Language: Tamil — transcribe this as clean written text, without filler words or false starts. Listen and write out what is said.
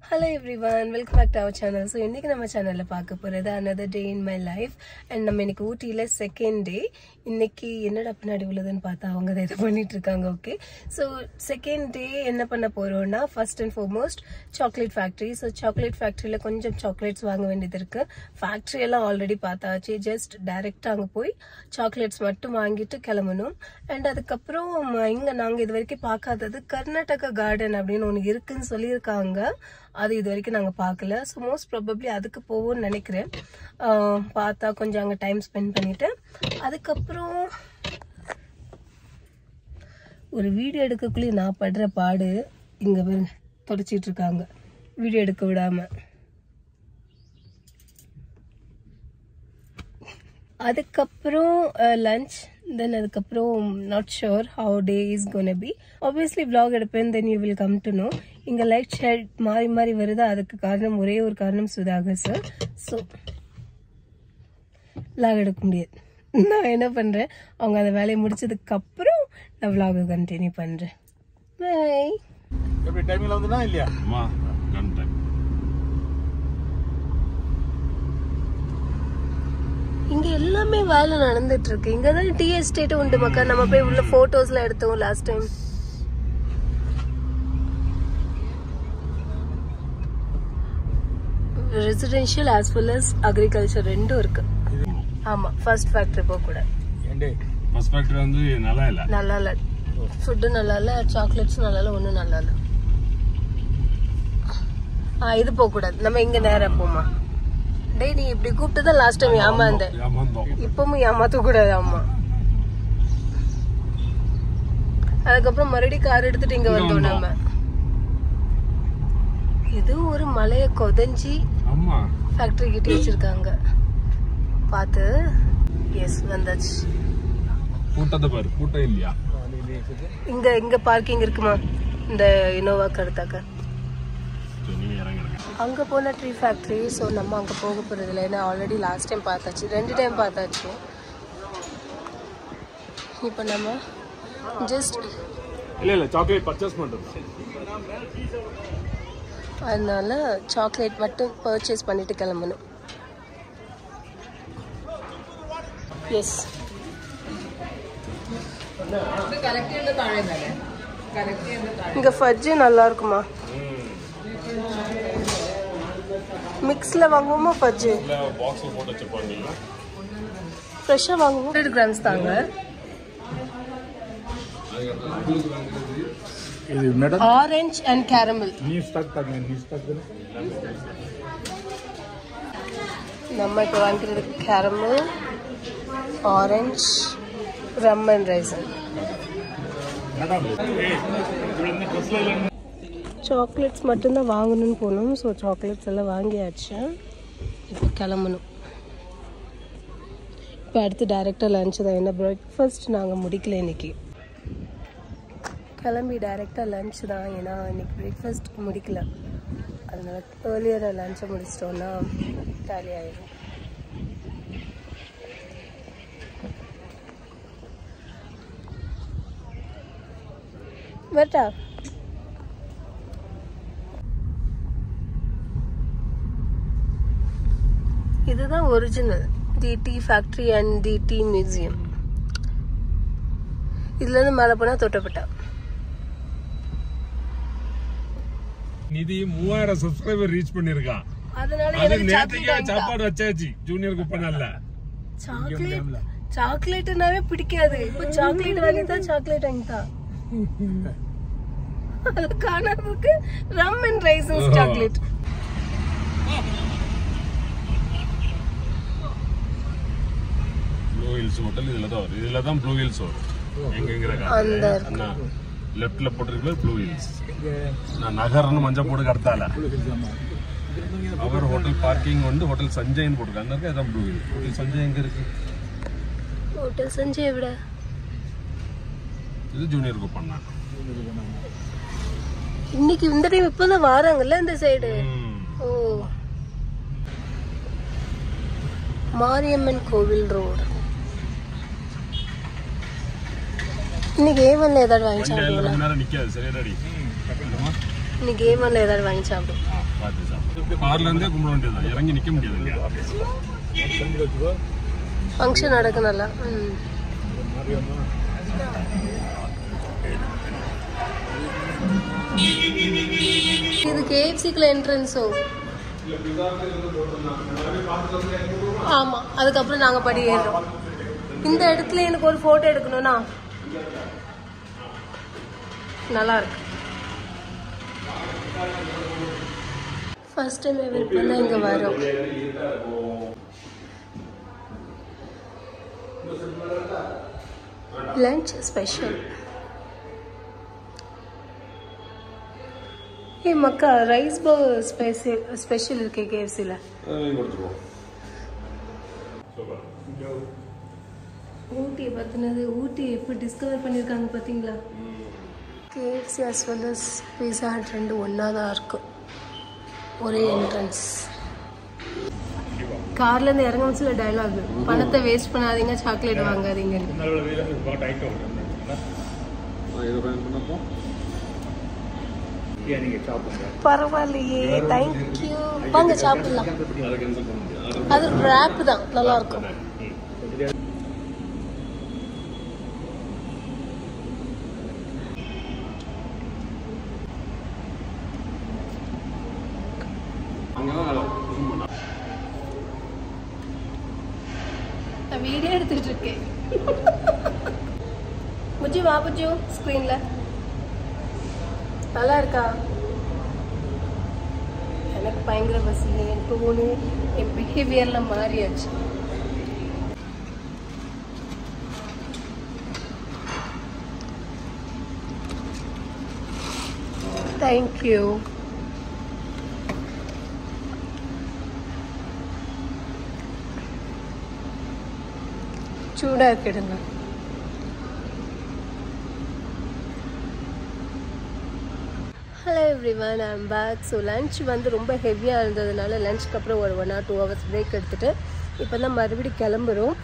Hello everyone, welcome back to our channel. So இன்னைக்கு நம்ம சேனல்ல பார்க்க போறது another day in my life and நம்ம இன்னைக்கு ஊட்டில second day. இன்னைக்கு என்னடா பின்னாடி உள்ளதுன்னு பார்த்தா அவங்க இத பண்ணிட்டு இருக்காங்க. ஓகே, so second day என்ன பண்ண போறோம்னா first and foremost chocolate factory. So chocolate factoryல கொஞ்சம் chocolates வாங்க வேண்டியது இருக்கு. factory எல்லாம் ஆல்ரெடி பார்த்தாச்சு. just direct அங்க போய் chocolates மட்டும் வாங்கிட்டு கிளம்பணும். and அதுக்கப்புறம் இங்க நாங்க இதுவரைக்கும் பார்க்காதது கர்நாடகா கார்டன் அப்படின்னு ஒன்னு இருக்குன்னு சொல்லியிருக்காங்க. அது இது வரைக்கும் நாங்க பார்க்கல. ஸோ மோஸ்ட் ப்ராபப்ளி அதுக்கு போவோம்னு நினைக்கிறேன். பார்த்தா கொஞ்சம் அங்கே டைம் ஸ்பெண்ட் பண்ணிட்டு அதுக்கப்புறம் ஒரு வீடியோ எடுக்கக்குள்ளே நான் படுற பாடு இங்க தொடச்சிட்டு இருக்காங்க வீடியோ எடுக்க விடாம. அதுக்கப்புறம் லஞ்ச், then அதுக்கப்புறம் not sure how day is gonna be. obviously vlog எடுப்பேன், then you will come to know. இங்க லைட் ஷேட் மாறி மாறி வருதா, அதுக்கு காரணம் ஒரே ஒரு காரணம் சுதாகர் சார். ஸோ vlog எடுக்க முடியாது. நான் என்ன பண்றேன், அவங்க அந்த வேலையை முடிச்சதுக்கு அப்புறம் நான் vlog கண்டினியூ பண்றேன். பை. எப்படி டைமிங்ல வந்துனா இல்லையா? அம்மா நான் டைம். இங்க எல்லாமே வேலை நடந்துட்டு இருக்கு. இங்கதான் டீ எஸ்டேட் உண்டு மக்கா. நம்ம போய் உள்ள போட்டோஸ்ல எடுத்தோம் last time. Residential as well as agriculture ரெண்டும் இருக்கு. ஆமா, ஃபர்ஸ்ட் ஃபேக்டரி போக கூட. ஃபர்ஸ்ட் ஃபேக்டரி வந்து நல்லா இல்ல. ஃபுட் நல்லா இல்ல, சாக்லேட்ஸ் நல்லா இல்ல, ஒண்ணும் நல்லா இல்ல. இது போக கூடாது. நம்ம இங்க நேரா போமா. டேய், நீ இப்படி கூப்பிட்டதான் லாஸ்ட் டைம் ஏமாந்த. இப்பவும் ஏமாத்த கூடாது. ஆமா, அதுக்கப்புறம் மறுபடியும் கார் எடுத்துட்டு இங்க வந்தோம் நம்ம. இது ஒரு மலைய கொதஞ்சி ஃபேக்டரி கிட்ட வச்சிருக்காங்க. பாத்து. எஸ், வந்தாச்சு. கூட்டத்தை பாரு, கூட்டம் இல்லையா? இங்க பார்க்கிங் இருக்குமா இந்த இனோவா கருத்தாக்க. அங்க போன ட்ரீ ஃபேக்டரி. ஸோ நம்ம அங்க போக போறது இல்லை, ஏன்னா ஆல்ரெடி லாஸ்ட் டைம் பார்த்தாச்சு, 2 டைம் பார்த்தாச்சு. இப்போ நம்ம ஜஸ்ட் இல்ல சாக்லேட் பர்ச்சேஸ் பண்றோம், அதனால சாக்லேட் மட்டும் பர்ச்சேஸ் பண்ணிட்டு கிளம்பணும். எஸ், இங்க ஃபட்ஜு நல்லா இருக்குமா? மிக்ஸ்ல வாங்குவோமா ஃபட்ஜு? பாக்ஸ்ல போட்டு வச்சிருப்பாங்க. ஃப்ரெஷ்ஷா வாங்குவோம். 100 கிராம்ஸ் தாங்க. இது மேடம் ஆரஞ்ச் அண்ட் கேரமல். நீ ஸ்டார்ட் பண்ணு. நம்ம இப்போ வாங்கிக்கிறது caramel, orange, rum and raisin. Chocolates மட்டும்தான் வாங்கணும்னு போனோம். ஸோ சாக்லேட்ஸ் எல்லாம் வாங்கியாச்சு. இப்போ கிளம்பணும். இப்போ அடுத்து டைரெக்டாக லஞ்ச் தான். என்ன பிரேக்ஃபாஸ்ட் நாங்கள் முடிக்கல இன்னைக்கு. கிளம்பி டைரெக்டாக லஞ்ச் தான், ஏன்னா இன்னைக்கு பிரேக்ஃபாஸ்ட் முடிக்கல. அதனால ஏர்லியராக லஞ்சை முடிச்சிட்டோன்னா காலி ஆயிடும். வரட்டா? இதுதான் original the tea factory and the tea museum. இதுல இருந்து மேல போனா தொட்டப்பட்டா. நிதி 3000 சப்ஸ்கிரைபர் ரீச் பண்ணிருக்கான். அதனால அது எனக்கு நேத்துக்கே சாப்பாடு வச்சாச்சு ஜூனியர் குப்பனால. சாக்லேட்னாவே பிடிக்காது. இப்போ சாக்லேட் வாங்கிட்டா சாக்லேட் வாங்கிட்டா. அது காணாமக்கு rum and raisins chocolate. Blue hills hotel இதுல தான் ப்ளூ ஹில்ஸ் வரும். எங்கங்கற அந்த லெஃப்ட்ல போட்டுருக்கல ப்ளூ ஹில்ஸ். நான் நகர்னு மஞ்சள் போட்டு கடத்தால. அவர் ஹோட்டல் பார்க்கிங் வந்து ஹோட்டல் சஞ்சய்னு போட்டுருக்காங்க. அங்க அதான் ப்ளூ ஹில்ஸ். ஹோட்டல் சஞ்சய் எங்க இருக்கு? ஹோட்டல் சஞ்சய் விட இது ஜூனியர் குப்பண்ணா. இன்னைக்கு இந்த டைம் இப்பதான் வராங்கல்ல இந்த சைடு. ஓ, மாரியம்மன் கோவில் ரோடு. இன்னைக்கு ஏவன்ல ஏதாவது வாங்கி சாப்பிடுவோம். நேரம் நிக்காது. சரியாடி நீ கேமர்ல ஏதாவது வாங்கி சாப்பிடும். பார்த்து சாப்பிடு. கார்ல இருந்தே கும்பிட வேண்டியதுதான், இறங்கி நிக்க முடியாது இல்லையா? ஃபங்க்ஷன் நடக்கும் நல்லா. இது கேஎஃப்சிக்குள்ள என்ட்ரன்ஸோ? ஆமா, அதுக்கப்புறம் நாங்க படி ஏறுறோம். இந்த இடத்துல எனக்கு ஒரு போட்டோ எடுக்கணும்னா நல்லா இருக்கு. ஃபர்ஸ்ட் டைம் எவர் பண்ண இங்க வரோம். Lunch special. ஏ மக்கா, ரைஸ் பர்கர் ஸ்பெஷல் இருக்கு கேஎஃப்சில. ஊட்டியை பற்றினது, ஊட்டி எப்படி டிஸ்கவர் பண்ணியிருக்காங்க பார்த்தீங்களா? KFC as well as pizza hut ரெண்டு ஒன்றா தான் இருக்கும், ஒரே என்ட்ரன்ஸ். கார்லேருந்து இறங்கும் சில டைலாக், பணத்தை வேஸ்ட் பண்ணாதீங்க, சாக்லேட் வாங்காதீங்க. பரவாயில்லையே, தேங்க்யூ. வாங்க சாப்பிடலாம். அது ரேப் தான், நல்லா இருக்கும். நான் வீடியோ எடுத்துட்டு இருக்கேன். புஜ்ஜு வா புஜ்ஜு, ஸ்க்ரீன்ல நல்லா இருக்கா? எனக்கு பயங்கர பசி. என் டோனு, என் பிஹேவியர்லாம் மாறியாச்சு. தேங்க்யூ. சூடாக இருக்குடுங்க. Hello everyone, I'm back. So lunch வந்து ரொம்ப ஹெவியாக இருந்ததுனால லன்ச்சுக்கு அப்புறம் ஒரு 1 or 2 hours பிரேக் எடுத்துகிட்டு இப்போ தான் மறுபடியும் கிளம்புறோம்.